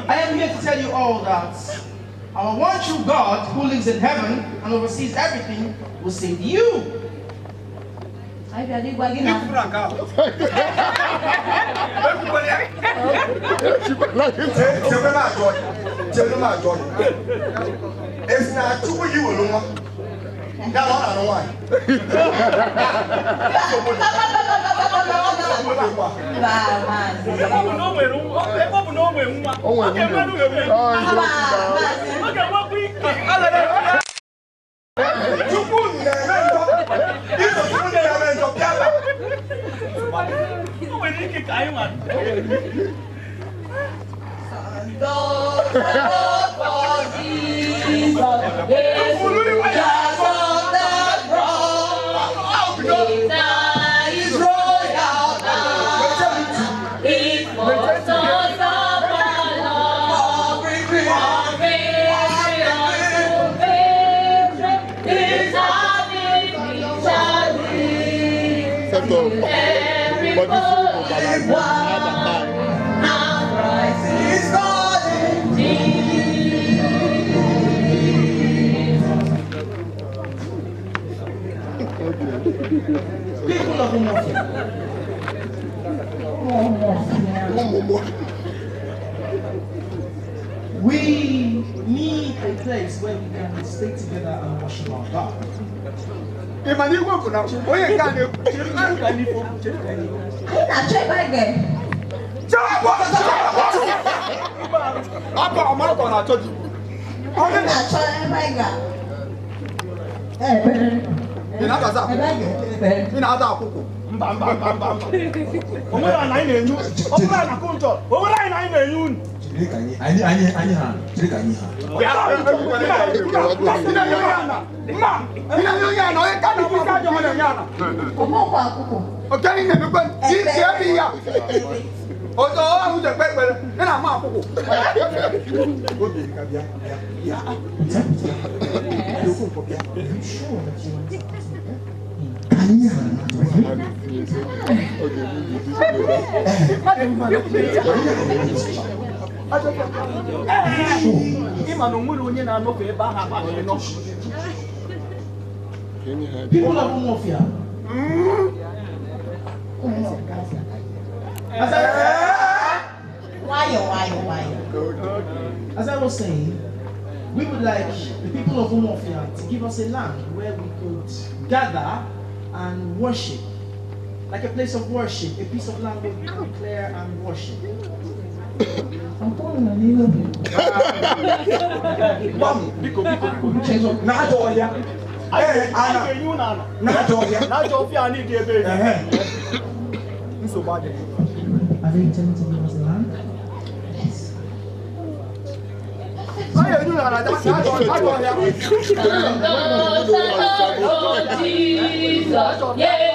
I am here to tell you all that our one true God who lives in heaven and oversees everything will save you. It's not true you alone. Now I don't know why. People of Umofia. We need a place where we can stay together and worship our God. People of Umofia. Why? As I was saying, we would like the people of Umofia to give us a land where we could gather and worship, like a place of worship, a piece of land where we can declare and worship. Are they intending to give us a land? Yes. Jesus, yeah.